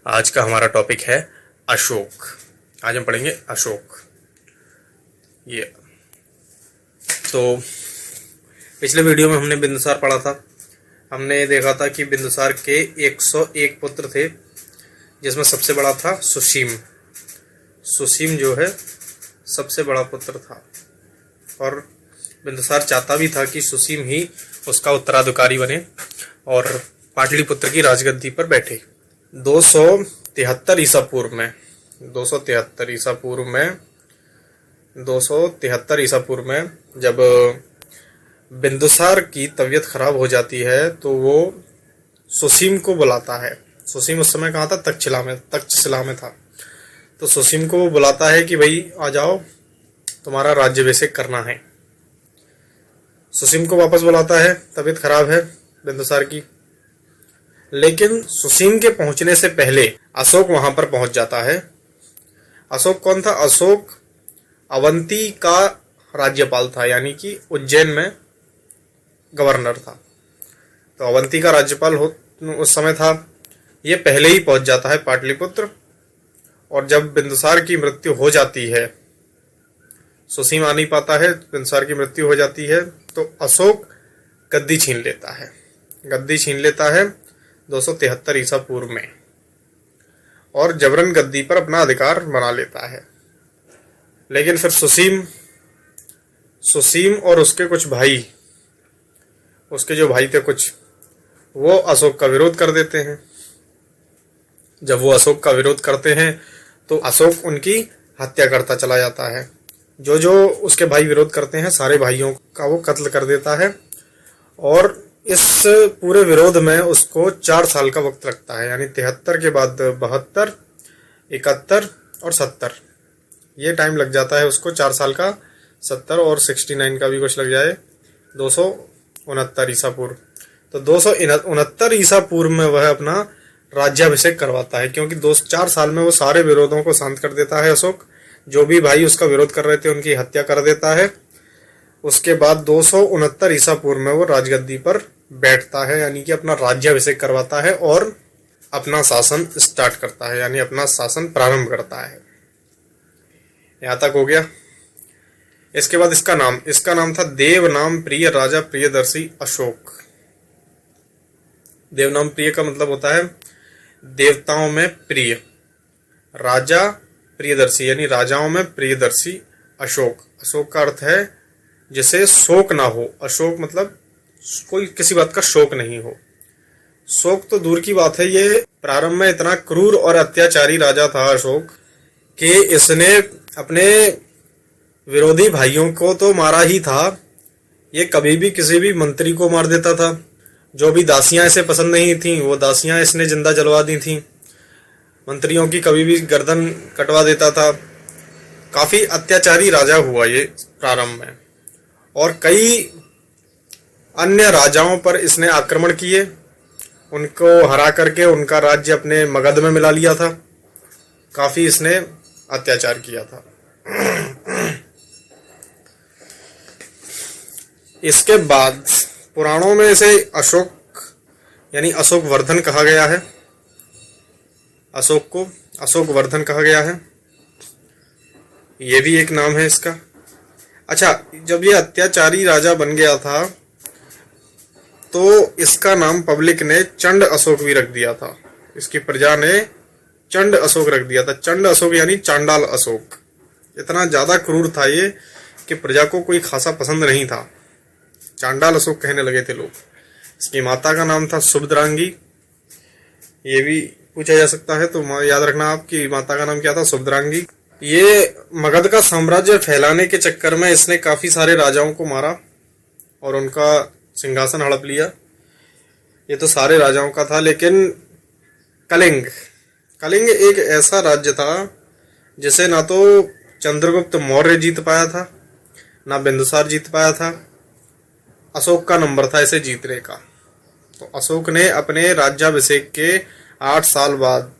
आज का हमारा टॉपिक है अशोक। आज हम पढ़ेंगे अशोक। ये तो पिछले वीडियो में हमने बिंदुसार पढ़ा था। हमने देखा था कि बिंदुसार के 101 पुत्र थे, जिसमें सबसे बड़ा था सुसीम। सुसीम जो है सबसे बड़ा पुत्र था और बिंदुसार चाहता भी था कि सुसीम ही उसका उत्तराधिकारी बने और पाटलिपुत्र की राजगद्दी पर बैठे। 273 ईसा पूर्व में 273 ईसा पूर्व में जब बिंदुसार की तबीयत खराब हो जाती है तो वो सुसीम को बुलाता है। सुसीम उस समय कहाँ था? तक्षशिला में था। तो सुसीम को वो बुलाता है कि भाई आ जाओ, तुम्हारा राज्याभिषेक करना है। सुसीम को वापस बुलाता है, तबीयत खराब है बिंदुसार की। लेकिन सुसीम के पहुंचने से पहले अशोक वहां पर पहुंच जाता है। अशोक कौन था? अशोक अवंती का राज्यपाल था, यानी कि उज्जैन में गवर्नर था। तो अवंती का राज्यपाल उस समय था। ये पहले ही पहुंच जाता है पाटलिपुत्र। और जब बिंदुसार की मृत्यु हो जाती है, सुसीम आ नहीं पाता है, बिंदुसार की मृत्यु हो जाती है, तो अशोक गद्दी छीन लेता है 273 ईसा पूर्व में और जबरन गद्दी पर अपना अधिकार बना लेता है। लेकिन फिर सुसीम और उसके कुछ भाई, उसके जो भाई थे कुछ, वो अशोक का विरोध कर देते हैं। जब वो अशोक का विरोध करते हैं तो अशोक उनकी हत्या करता चला जाता है। जो जो उसके भाई विरोध करते हैं, सारे भाइयों का वो कत्ल कर देता है। और इस पूरे विरोध में उसको 4 साल का वक्त लगता है, यानी 73 के बाद 72, 71 और 70, ये टाइम लग जाता है उसको 4 साल का। 70 और 69 का भी कुछ लग जाए, 269 ईसा पूर्व। तो 269 ईसा पूर्व में वह अपना राज्याभिषेक करवाता है, क्योंकि 4 साल में वो सारे विरोधों को शांत कर देता है अशोक। जो भी भाई उसका विरोध कर रहे थे उनकी हत्या कर देता है। उसके बाद 269 ईसा पूर्व में वो राजगद्दी पर बैठता है, यानी कि अपना राज्याभिषेक करवाता है और अपना शासन स्टार्ट करता है, यानी अपना शासन प्रारंभ करता है। यहां तक हो गया। इसके बाद इसका नाम था देवनाम प्रिय राजा प्रियदर्शी अशोक। देवनाम प्रिय का मतलब होता है देवताओं में प्रिय, राजा प्रियदर्शी यानी राजाओं में प्रियदर्शी अशोक। अशोक का अर्थ है जिसे शोक ना हो। अशोक मतलब कोई किसी बात का शोक नहीं हो। शोक तो दूर की बात है, ये प्रारंभ में इतना क्रूर और अत्याचारी राजा था अशोक कि इसने अपने विरोधी भाइयों को तो मारा ही था, ये कभी भी किसी भी मंत्री को मार देता था। जो भी दासियां इसे पसंद नहीं थीं, वो दासियां इसने जिंदा जलवा दी थीं। मंत्रियों की कभी भी गर्दन कटवा देता था। काफी अत्याचारी राजा हुआ ये प्रारंभ में, और कई अन्य राजाओं पर इसने आक्रमण किए, उनको हरा करके उनका राज्य अपने मगध में मिला लिया था। काफी इसने अत्याचार किया था। इसके बाद पुराणों में इसे अशोक यानी अशोक वर्धन कहा गया है। अशोक को अशोक वर्धन कहा गया है, ये भी एक नाम है इसका। अच्छा, जब ये अत्याचारी राजा बन गया था तो इसका नाम पब्लिक ने चंड अशोक भी रख दिया था। इसकी प्रजा ने चंड अशोक रख दिया था। चंड अशोक यानी चांडाल अशोक। इतना ज्यादा क्रूर था ये कि प्रजा को कोई खासा पसंद नहीं था। चांडाल अशोक कहने लगे थे लोग। इसकी माता का नाम था सुभद्रांगी। ये भी पूछा जा सकता है, तो याद रखना आपकी माता का नाम क्या था? सुभद्रांगी। ये मगध का साम्राज्य फैलाने के चक्कर में इसने काफी सारे राजाओं को मारा और उनका सिंहासन हड़प लिया। ये तो सारे राजाओं का था, लेकिन कलिंग एक ऐसा राज्य था जिसे ना तो चंद्रगुप्त मौर्य जीत पाया था, ना बिंदुसार जीत पाया था। अशोक का नंबर था इसे जीतने का। तो अशोक ने अपने राज्याभिषेक के 8 साल बाद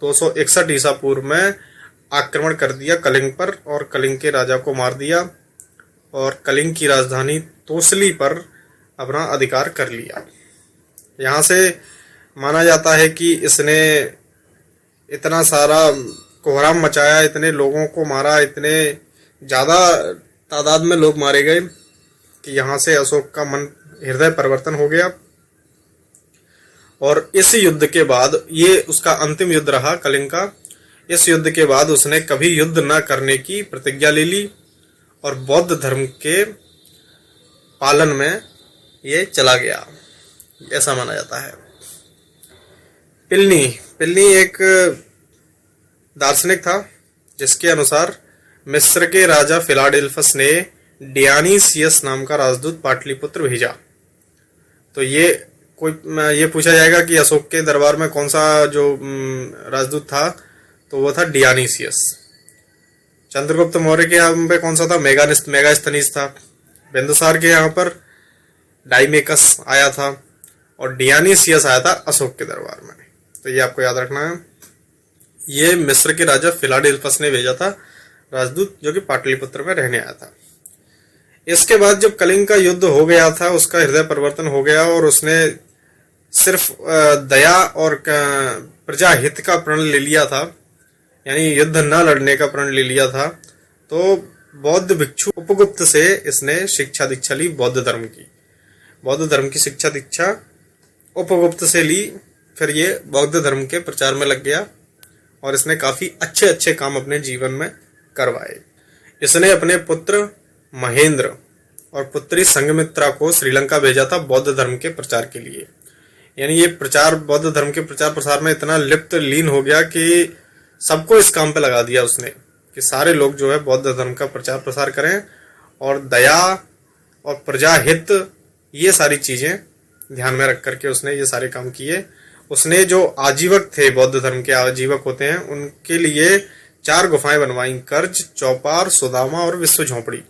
261 ईसा पूर्व में आक्रमण कर दिया कलिंग पर और कलिंग के राजा को मार दिया और कलिंग की राजधानी तोसली पर अपना अधिकार कर लिया। यहाँ से माना जाता है कि इसने इतना सारा कोहराम मचाया, इतने लोगों को मारा, इतने ज़्यादा तादाद में लोग मारे गए कि यहाँ से अशोक का मन हृदय परिवर्तन हो गया। और इस युद्ध के बाद, ये उसका अंतिम युद्ध रहा कलिंग का। इस युद्ध के बाद उसने कभी युद्ध न करने की प्रतिज्ञा ले ली और बौद्ध धर्म के पालन में ये चला गया, ऐसा माना जाता है। पिलनी एक दार्शनिक था जिसके अनुसार मिस्र के राजा फिलाडेल्फस ने डियानीसियस नाम का राजदूत पाटलिपुत्र भेजा। तो ये पूछा जाएगा कि अशोक के दरबार में कौन सा जो राजदूत था, तो वो था डियानीसियस। चंद्रगुप्त मौर्य के यहाँ पे कौन सा था? मेगास्थनीज था। बिंदुसार के यहाँ पर डाइमेकस आया था और डियानीसियस आया था अशोक के दरबार में। तो ये आपको याद रखना है। ये मिस्र के राजा फिलाडेल्फस ने भेजा था राजदूत, जो कि पाटलिपुत्र में रहने आया था। इसके बाद जब कलिंग का युद्ध हो गया था, उसका हृदय परिवर्तन हो गया और उसने सिर्फ दया और प्रजा हित का प्रण ले लिया था, यानी युद्ध न लड़ने का प्रण ले लिया था। तो बौद्ध भिक्षु उपगुप्त से इसने शिक्षा दीक्षा ली, बौद्ध धर्म की शिक्षा दीक्षा उपगुप्त से ली। फिर ये बौद्ध धर्म के प्रचार में लग गया और इसने काफी अच्छे अच्छे काम अपने जीवन में करवाए। इसने अपने पुत्र महेंद्र और पुत्री संघमित्रा को श्रीलंका भेजा था बौद्ध धर्म के प्रचार के लिए। यानी ये बौद्ध धर्म के प्रचार प्रसार में इतना लीन हो गया कि सबको इस काम पे लगा दिया उसने कि सारे लोग जो है बौद्ध धर्म का प्रचार प्रसार करें और दया और प्रजा हित, ये सारी चीजें ध्यान में रख करके उसने ये सारे काम किए। उसने जो आजीवक थे, बौद्ध धर्म के आजीवक होते हैं, उनके लिए 4 गुफाएं बनवाई, कर्ज, चौपार, सुदामा और विश्व झोंपड़ी।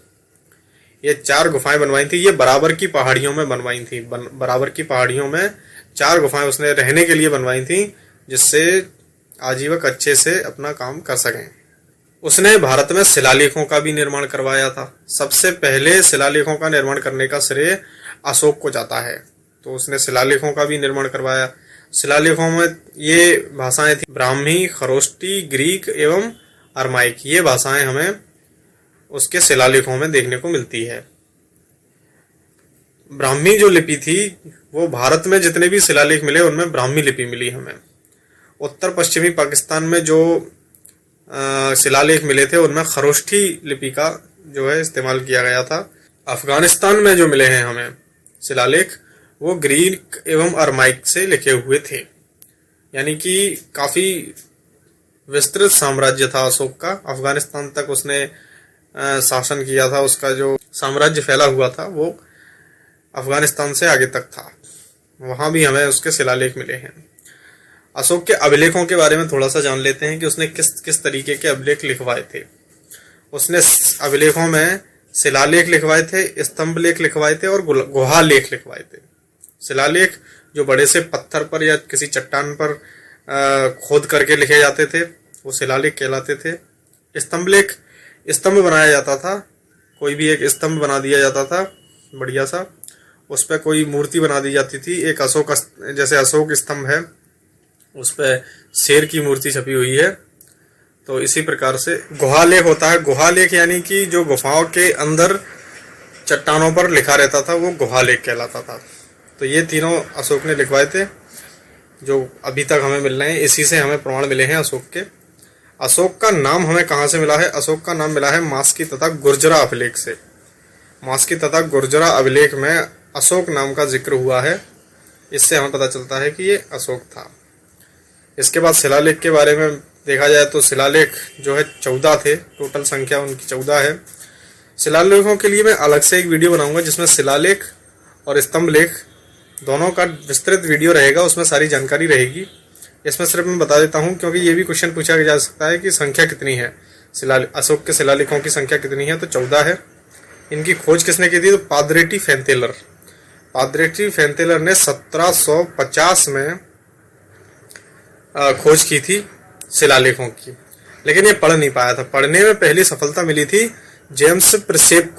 ये 4 गुफाएं बनवाई थी। ये बराबर की पहाड़ियों में बनवाई थी। बराबर की पहाड़ियों में 4 गुफाएं उसने रहने के लिए बनवाई थी, जिससे आजीवक अच्छे से अपना काम कर सकें। उसने भारत में शिलालेखों का भी निर्माण करवाया था। सबसे पहले शिलालेखों का निर्माण करने का श्रेय अशोक को जाता है। तो उसने शिलालेखों का भी निर्माण करवाया। शिलालेखों में ये भाषाएं थी ब्राह्मी, खरोष्टी, ग्रीक एवं अरमाइक। ये भाषाएं हमें उसके शिलालेखों में देखने को मिलती है। ब्राह्मी जो लिपि थी, वो भारत में जितने भी शिलालेख मिले उनमें ब्राह्मी लिपि मिली हमें। उत्तर पश्चिमी पाकिस्तान में जो शिलालेख मिले थे उनमें खरोष्ठी लिपि का जो है इस्तेमाल किया गया था। अफगानिस्तान में जो मिले हैं हमें शिलालेख, वो ग्रीक एवं अरमाइक से लिखे हुए थे। यानी कि काफी विस्तृत साम्राज्य था अशोक का। अफगानिस्तान तक उसने शासन किया था। उसका जो साम्राज्य फैला हुआ था वो अफगानिस्तान से आगे तक था। वहां भी हमें उसके शिलालेख मिले हैं। अशोक के अभिलेखों के बारे में थोड़ा सा जान लेते हैं कि उसने किस किस तरीके के अभिलेख लिखवाए थे। उसने अभिलेखों में शिलालेख लिखवाए थे, स्तंभ लेख लिखवाए थे और गुहा लेख लिखवाए थे। शिलालेख जो बड़े से पत्थर पर या किसी चट्टान पर खोद करके लिखे जाते थे, वो शिलालेख कहलाते थे। स्तंभ लेख, स्तंभ बनाया जाता था, कोई भी एक स्तंभ बना दिया जाता था बढ़िया सा, उस पर कोई मूर्ति बना दी जाती थी। एक अशोक, जैसे अशोक स्तंभ है, उस पर शेर की मूर्ति छपी हुई है। तो इसी प्रकार से गुहालेख होता है। गुहालेख यानी कि जो गुफाओं के अंदर चट्टानों पर लिखा रहता था, वो गुहालेख कहलाता था। तो ये तीनों अशोक ने लिखवाए थे, जो अभी तक हमें मिल रहे हैं। इसी से हमें प्रमाण मिले हैं अशोक के। अशोक का नाम हमें कहाँ से मिला है? अशोक का नाम मिला है मास्की तथा गुर्जरा अभिलेख से। मास्की तथा गुर्जरा अभिलेख में अशोक नाम का जिक्र हुआ है। इससे हमें पता चलता है कि ये अशोक था। इसके बाद शिलालेख के बारे में देखा जाए तो शिलालेख जो है 14 थे, टोटल संख्या उनकी 14 है। शिलालेखों के लिए मैं अलग से एक वीडियो बनाऊंगा जिसमें शिलालेख और स्तंभ लेख दोनों का विस्तृत वीडियो रहेगा, उसमें सारी जानकारी रहेगी। इसमें सिर्फ मैं बता देता हूं क्योंकि ये भी क्वेश्चन पूछा जा सकता है कि संख्या कितनी है, अशोक के शिलालेखों की संख्या कितनी है। तो 14 है। इनकी खोज किसने की थी? तो पादरेटी फैंतेलर ने 1750 में खोज की थी शिलालेखों की, लेकिन ये पढ़ नहीं पाया था। पढ़ने में पहली सफलता मिली थी जेम्स प्रिसेप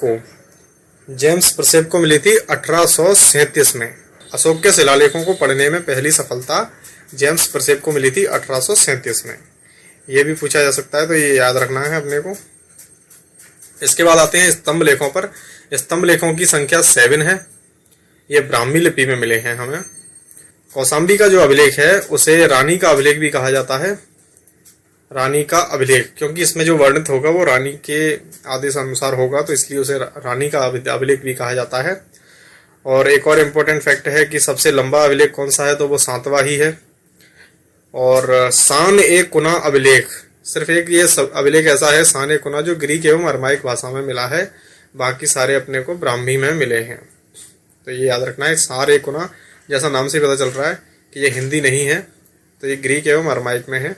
को मिली थी 1837 में। अशोक के शिलालेखों को पढ़ने में पहली सफलता जेम्स प्रिसेप को मिली थी 1837 में। ये भी पूछा जा सकता है, तो ये याद रखना है अपने को। इसके बाद आते हैं स्तंभ लेखों पर। स्तंभ लेखों की संख्या 7 है। ये ब्राह्मी लिपि में मिले हैं हमें। कौशाम्बी का जो अभिलेख है उसे रानी का अभिलेख भी कहा जाता है। रानी का अभिलेख, क्योंकि इसमें जो वर्णित होगा वो रानी के आदेश अनुसार होगा, तो इसलिए उसे रानी का अभिलेख भी कहा जाता है। और एक और इम्पोर्टेंट फैक्ट है कि सबसे लंबा अभिलेख कौन सा है, तो वो 7वां ही है। और सान ए कुना अभिलेख, सिर्फ एक ये अभिलेख ऐसा है सान ए कुना जो ग्रीक एवं अरमाइक भाषा में मिला है, बाकी सारे अपने को ब्राह्मी में मिले हैं। तो ये याद रखना है, सान ए कुना जैसा नाम से पता चल रहा है कि ये हिंदी नहीं है, तो ये ग्रीक एवं अरमाइक में है।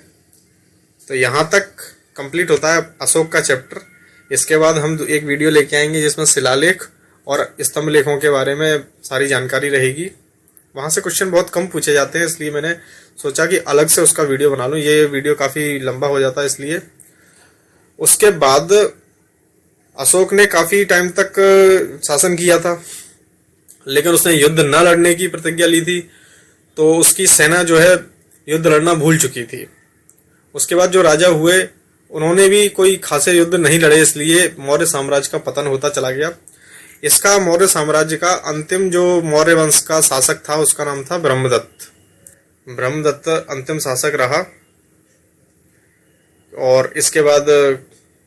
तो यहाँ तक कंप्लीट होता है अशोक का चैप्टर। इसके बाद हम एक वीडियो लेके आएंगे जिसमें शिलालेख और स्तंभ लेखों के बारे में सारी जानकारी रहेगी। वहाँ से क्वेश्चन बहुत कम पूछे जाते हैं, इसलिए मैंने सोचा कि अलग से उसका वीडियो बना लूँ। ये वीडियो काफ़ी लंबा हो जाता है इसलिए। उसके बाद अशोक ने काफ़ी टाइम तक शासन किया था, लेकिन उसने युद्ध न लड़ने की प्रतिज्ञा ली थी, तो उसकी सेना जो है युद्ध लड़ना भूल चुकी थी। उसके बाद जो राजा हुए उन्होंने भी कोई खासे युद्ध नहीं लड़े, इसलिए मौर्य साम्राज्य का पतन होता चला गया। इसका मौर्य साम्राज्य का अंतिम जो मौर्य वंश का शासक था उसका नाम था ब्रह्मदत्त। ब्रह्मदत्त अंतिम शासक रहा, और इसके बाद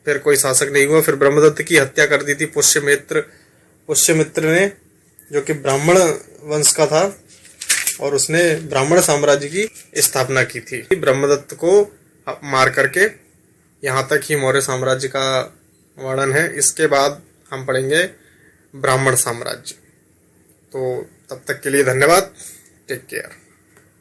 फिर कोई शासक नहीं हुआ। फिर ब्रह्मदत्त की हत्या कर दी थी पुष्यमित्र ने, जो कि ब्राह्मण वंश का था, और उसने ब्राह्मण साम्राज्य की स्थापना की थी। ब्रह्मदत्त को मार करके यहाँ तक ही मौर्य साम्राज्य का वर्णन है। इसके बाद हम पढ़ेंगे ब्राह्मण साम्राज्य। तो तब तक के लिए धन्यवाद। Take care.